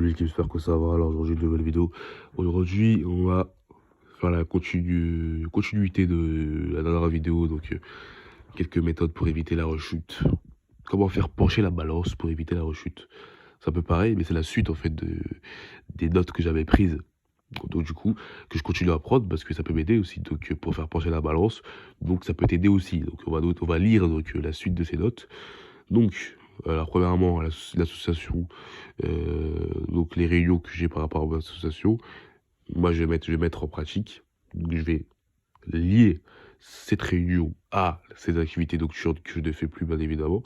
l'équipe, j'espère que ça va. Alors aujourd'hui, une nouvelle vidéo. Aujourd'hui, on va faire la continuité de la dernière vidéo. Donc, quelques méthodes pour éviter la rechute. Comment faire pencher la balance pour éviter la rechute. C'est un peu pareil, mais c'est la suite en fait des notes que j'avais prises. Donc du coup, que je continue à prendre parce que ça peut m'aider aussi donc, pour faire pencher la balance. Donc ça peut t'aider aussi. Donc on va lire donc, la suite de ces notes. Donc, alors premièrement, l'association, donc les réunions que j'ai par rapport à mon association, moi je vais mettre en pratique. Donc je vais lier cette réunion à ces activités nocturnes que je ne fais plus bien évidemment,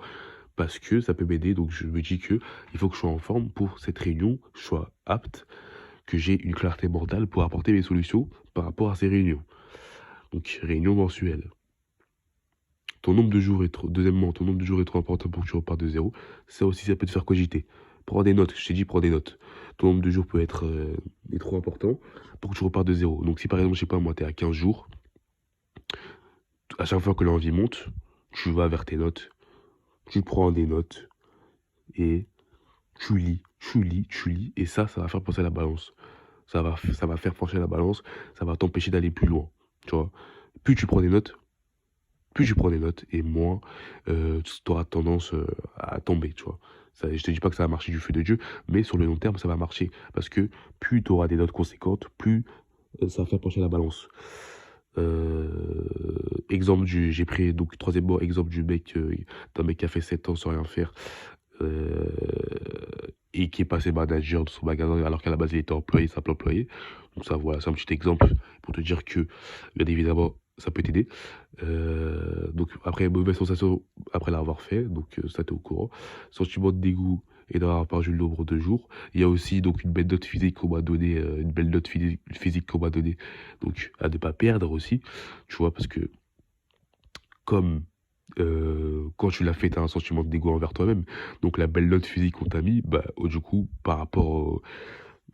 parce que ça peut m'aider. Donc je me dis que il faut que je sois en forme pour cette réunion, je sois apte, que j'ai une clarté mentale pour apporter mes solutions par rapport à ces réunions. Donc réunion mensuelle. Ton nombre de jours est trop, deuxièmement, ton nombre de jours est trop important pour que tu repartes de zéro. Ça aussi, ça peut te faire cogiter. Prends des notes, je t'ai dit, prends des notes. Ton nombre de jours peut être est trop important pour que tu repartes de zéro. Donc si par exemple, je sais pas, moi, t'es à 15 jours, à chaque fois que l'envie monte, tu vas vers tes notes, tu prends des notes et tu lis, et ça va faire pencher la balance. Ça va faire pencher la balance, ça va t'empêcher d'aller plus loin, tu vois. Plus tu prends des notes, et moins tu auras tendance à tomber, tu vois. Ça, je te dis pas que ça va marcher du feu de Dieu, mais sur le long terme, ça va marcher. Parce que plus tu auras des notes conséquentes, plus ça va faire pencher la balance. J'ai pris donc troisièmement exemple du mec, d'un mec qui a fait 7 ans sans rien faire, euh, et qui est passé manager de son magasin alors qu'à la base il était employé, simple employé. Donc ça voilà, c'est un petit exemple pour te dire que bien évidemment ça peut t'aider. Donc après mauvaise sensation après l'avoir fait, donc ça t'es au courant. Sentiment de dégoût et d'avoir perdu le nombre de jours. Il y a aussi donc une belle note physique qu'on m'a donnée, physique qu'on m'a donnée, donc à ne pas perdre aussi, tu vois, parce que comme quand tu l'as fait, tu as un sentiment de dégoût envers toi-même. Donc la belle note physique qu'on t'a mis, bah, du coup, par rapport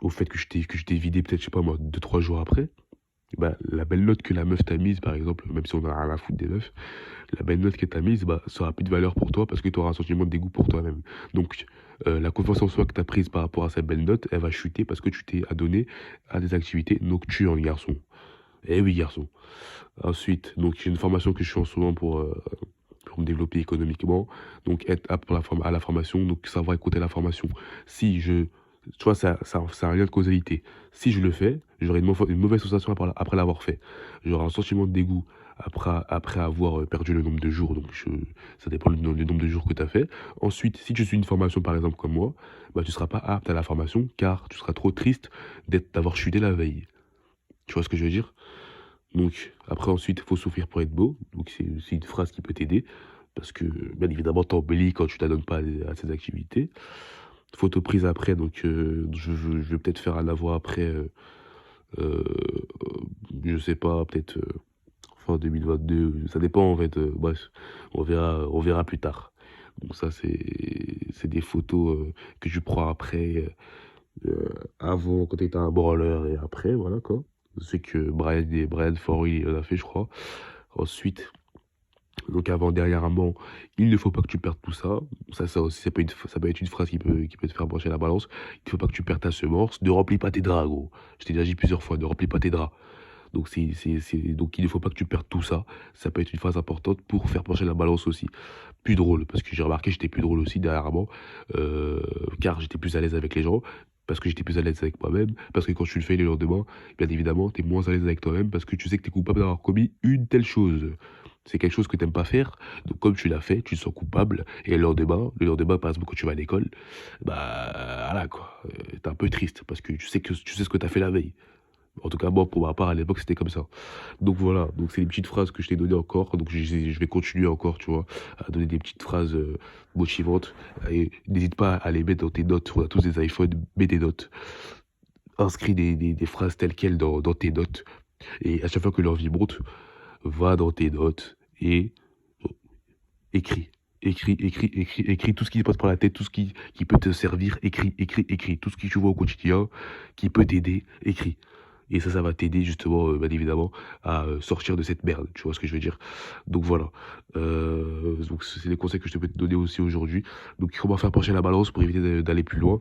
au fait que je t'ai vidé peut-être, je sais pas moi, 2 3 jours après, bah, la belle note que la meuf t'a mise, par exemple, même si on a rien à foutre des meufs, la belle note qu'elle t'a mise, bah, ça aura plus de valeur pour toi parce que tu auras un sentiment de dégoût pour toi-même. Donc, la confiance en soi que tu as prise par rapport à cette belle note, elle va chuter parce que tu t'es adonné à des activités nocturnes, garçon. Eh oui, garçon. Ensuite, donc, j'ai une formation que je fais en ce moment pour me développer économiquement. Donc, être apte à la formation, donc savoir écouter la formation. Si je, tu vois, ça a un lien de causalité. Si je le fais, j'aurai une mauvaise sensation après l'avoir fait. J'aurai un sentiment de dégoût après avoir perdu le nombre de jours. Donc, ça dépend du nombre de jours que tu as fait. Ensuite, si tu suis une formation, par exemple, comme moi, bah, tu ne seras pas apte à la formation car tu seras trop triste d'avoir chuté la veille. Tu vois ce que je veux dire? Donc, après, ensuite, il faut souffrir pour être beau. Donc, c'est une phrase qui peut t'aider. Parce que, bien évidemment, t'embellis quand tu t'adonnes pas à ces activités. Photo prise après, donc je vais peut-être faire un avoir après, euh, je sais pas, peut-être fin 2022. Ça dépend en fait. Bref, on verra plus tard. Donc ça, c'est des photos que je prends après, avant quand t'étais un branleur et après, voilà quoi. C'est que Brian Forey il en a fait, je crois. Ensuite, donc avant, derrière un banc, il ne faut pas que tu perdes tout ça. Ça aussi, ça peut être une phrase qui peut te faire brancher la balance. Il ne faut pas que tu perdes ta semence. Ne remplis pas tes draps, gros. Je t'ai déjà dit plusieurs fois, ne remplis pas tes draps. Donc, donc il ne faut pas que tu perdes tout ça. Ça peut être une phrase importante pour faire pencher la balance aussi. Plus drôle, parce que j'ai remarqué que j'étais plus drôle aussi derrière un banc, car j'étais plus à l'aise avec les gens. Parce que j'étais plus à l'aise avec moi-même, parce que quand tu le fais le lendemain, bien évidemment, tu es moins à l'aise avec toi-même, parce que tu sais que tu es coupable d'avoir commis une telle chose. C'est quelque chose que t'aimes pas faire, donc comme tu l'as fait, tu te sens coupable, et le lendemain, par exemple, quand tu vas à l'école, bah voilà quoi, t'es un peu triste, parce que tu sais ce que t'as fait la veille. En tout cas, moi, pour ma part, à l'époque, c'était comme ça. Donc voilà, donc c'est des petites phrases que je t'ai données encore, donc je vais continuer encore, tu vois, à donner des petites phrases motivantes, et n'hésite pas à les mettre dans tes notes, on a tous des iPhones, mets des notes, inscris des phrases telles quelles dans tes notes, et à chaque fois que l'envie monte, va dans tes notes, et écris. Écris tout ce qui te passe par la tête, tout ce qui peut te servir, écris. Tout ce que tu vois au quotidien qui peut t'aider, écris. Et ça va t'aider justement, bien évidemment, à sortir de cette merde, tu vois ce que je veux dire. Donc voilà. Donc c'est les conseils que je te peux te donner aussi aujourd'hui. Donc comment faire pencher la balance pour éviter d'aller plus loin.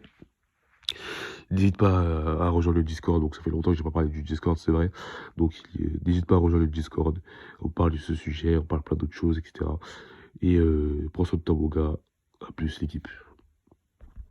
N'hésite pas à rejoindre le Discord. Donc ça fait longtemps que j'ai pas parlé du Discord, c'est vrai. Donc n'hésite pas à rejoindre le Discord. On parle de ce sujet, on parle plein d'autres choses, etc. Et prends soin de toi, mon gars. À plus, l'équipe.